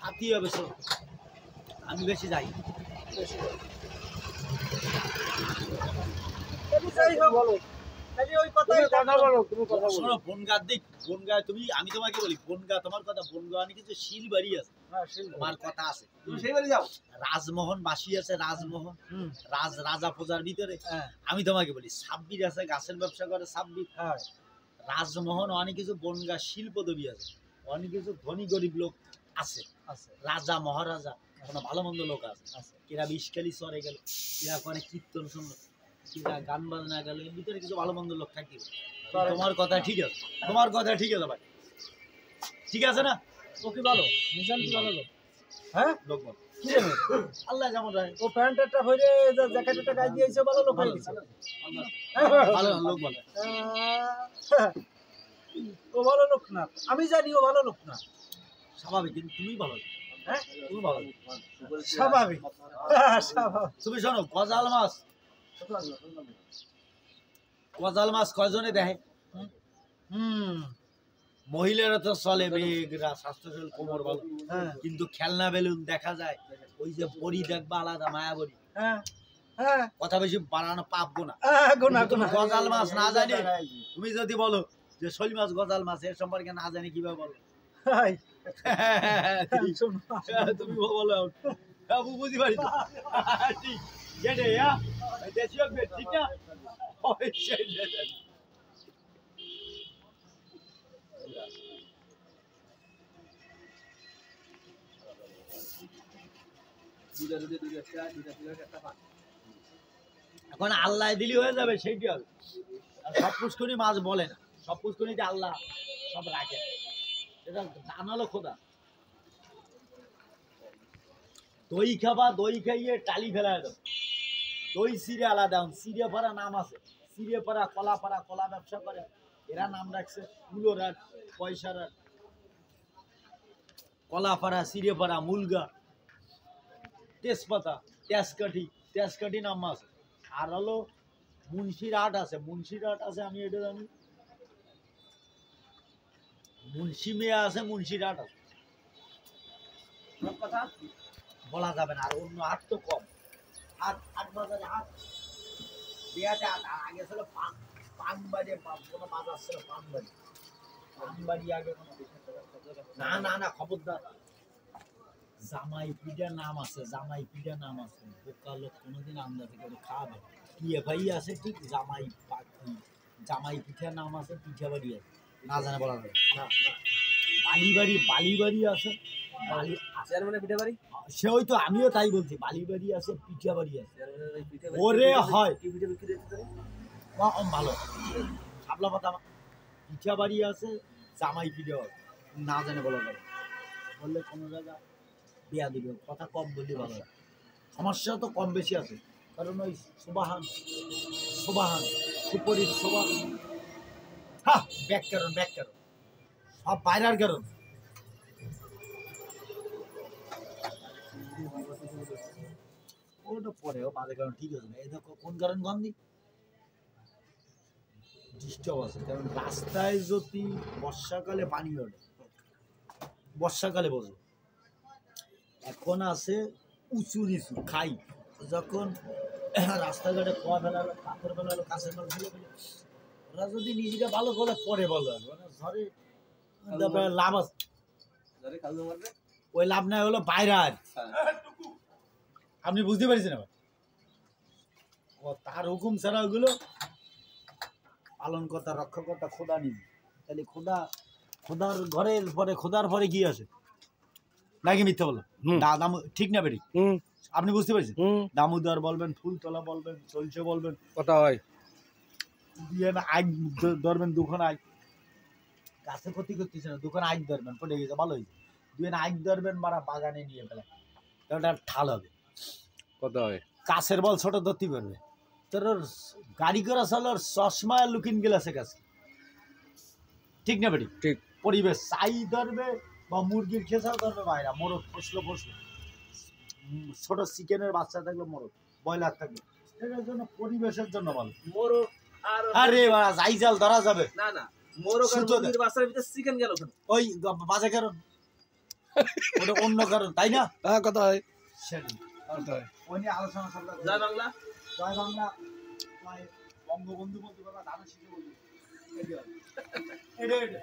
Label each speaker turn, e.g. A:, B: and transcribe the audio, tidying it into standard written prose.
A: সাথী হবে সব, আমি বেশি যাই। আমি তোমাকে বলি বনগা, তোমার কথা বনগা কিছু শিলবাড়ি আছে, তোমার কথা আছে, রাজমোহন বাসী আছে, রাজমোহন রাজা পূজার ভিতরে। আমি তোমাকে বলি সাব্বির আছে, গাছের ব্যবসা করে সাব্বির, রাজমোহন অনেক কিছু বনগা শিল্পদ্রবী আছে, অনেক কিছু ধনী গরিব লোক আছে, রাজা মহারাজা কোনো ভালো মন্দ লোক আছে, কিরা বিষখালি চরে গেল, কিরা করে কীর্তন শুনলো, কিরা গান বাজনা গেল, এর ভিতরে কিছু ভালো মন্দ লোক থাকিবে। তোমার কথা ঠিক আছে, তোমার কথা ঠিক আছে ভাই, ঠিক আছে না?
B: ও কি ভালো নিজাম কি ভালো লোক? হ্যাঁ লোক ভালো কি জানে
A: আল্লাহ যেমন রায়
B: ও প্যান্টটা পরে জ্যাকেটটা গায়ে দিয়েছে ভালো লোক হয়ে গেছে,
A: ভালো লোক ভালো,
B: ও ভালো লোক না, আমি জানি ও ভালো লোক না,
A: স্বাভাবিক, কিন্তু তুমি ভালো,
B: হ্যাঁ
A: তুমি ভালো
B: স্বাভাবিক স্বাভাবিক।
A: তুমি শোনো, গজাল মাছ কয়জনে দেখে? মহিলারা তো চলে মেয়েরা স্বাস্থ্য শরীর কোমর ভালো, কিন্তু খেলনা বেলুন দেখা যায়, ওই যে বড়ি দেখবা আলাদা মায়া বড়ি, কথা বেশি বাড়ানো পাপ গোনা। গজাল মাছ না জানি, তুমি যদি বলো যে শৈল মাছ গজাল মাছ এর সম্পর্কে না জানি কিভাবে বলো? তুমি বলো বুঝি পারি ঠিক ঠিক না? এখন আল্লাহ দিলি হয়ে যাবে, সেইটি হবে। সব পুষ্করি মাছ বলে না, সব পুষ্করিতে আল্লাহ সব রাখে, এটা জানালো খোদা। দই খাবা, দই খাইয়ে টালি ফেলায় দাও, দই সিরে আলাদা, সিরিয়া পাড়া নাম আছে, সিরিয়া পাড়া কলা পাড়া, কলা ব্যবসা করে, এরা নাম রাখছে মূলরাট পয়সারাট, কলাপাড়া, সিরিয়াপাড়া, মুলগা, তেজপাতা, তেজকাঠি নাম আছে। আর হলো মুন্সিরহাট আছে, মুন্সিরহাট আছে, আমি এটা জানি, মুন্সি মেয়া আছে, মুন্সিরহাট আছে, সব কথা বলা যাবে না। আর অন্য হাট তো কম, হাট বাজারে হাট বিয়াতে আগে ছিল পানবাড়ি, কোনো বাজার ছিল পানবাড়ি আগে না না না, খবরদার, জামাই পিঠা নাম আছে, জামাই পিঠা নাম আছে, বোকা লোক কোনোদিন আন্দাজ করে খাবে, পিয়ে ভাই আছে ঠিক, জামাই পিঠা নাম আছে, পিঠা বাড়ি আছে, না জানে বলা যাবে না। বালিবাড়ি আছে,
B: পিঠা বাড়ি,
A: সে ওই তো আমিও তাই বলছি, বালিবাড়ি আছে, পিঠা বাড়ি আছে, ওরে হয় ভালো সাবলা পাতা, পিঠা বাড়ি আছে, জামাই পিঠা আছে, না জানে বলা যাবে, বললে কোনো জায়গা দেয়া দিবে, কথা কম বললে ভালো, সমস্যা তো কম বেশি আছে, কারণ ওই সুবাহান সুপরির সুবাহ, হ্যাঁ ব্যাকরণ সব বাইরের কারণ। ওটা পরে বাজে কারণ, ঠিক আছে না, এই দেখো কোন কারণ গন্ধি ডিস্টার্ব আছে, কারণ রাস্তায় যদি বর্ষাকালে পানি ওঠে, বর্ষাকালে বোঝো, এখন আছে উঁচু নিচু খাই, যখন রাস্তাঘাটে খোয়া ফেলালো, পাথর ফেলালো, কাছের মাল ফেলে ফেলে, ওরা যদি নিজেকে ভালো করে পরে বলো, মানে ঝড়ে লাভ আছে, ওই লাভ নাই হলো বাইরে। আর আপনি বুঝতে পারছেন আবার, ও তার হুকুম ছাড়া ওগুলো পালন কর্তা রক্ষকর্তা খোদা নিজে, তাহলে খোদার ঘরের পরে খোদার পরে কি আছে নাকি মিথ্যা বলো? ঠিক না বেরি? আপনি বুঝতে পারছেন? দামোদর বলবেন, ফুলতলা বলবেন, চলছে বলবেন,
B: কথা হয়
A: দিয়ে না আগ ধরবেন, দুখান আগ গাছে ক্ষতি করতেছে না, দুখান আগ ধরবেন, পড়ে গেছে ভালো হয়েছে, দুই আগ ধরবেন, মারা বাগানে নিয়ে ফেলে, ওটা ঠাল হবে,
B: কথা হয়,
A: কাছের বল ছোট ধরতে পারবে, তোর গাড়ি করা চলার চশমা লুকিং গ্লাসের কাছে, ঠিক না বেটি?
B: ঠিক।
A: পরিবেশ চাই ধরবে বা মুরগির খেসাও ধরবে, বাইরা মোরগ ফসলো ছোট চিকেনের বাচ্চা থাকলে মোরগ, ব্রয়লার থাকবে, এটার জন্য পরিবেশের জন্য ভালো।
B: মোরগ আর
A: আরে যাই জাল ধরা যাবে
B: না, মোরগ আর মুরগির বাচ্চার ভিতরে চিকেন গেল কেন?
A: ওই বাজে কারণ ওটা অন্য কারণ তাই না
C: হ্যাঁ কথা হয়
A: সেটাই
C: কথা হয়
A: ওই নিয়ে আলোচনা সরকার
B: জয় বাংলা
A: জয় বাংলা জয় বঙ্গবন্ধু বলতে বাবা ধানের শীষে বলবো এটা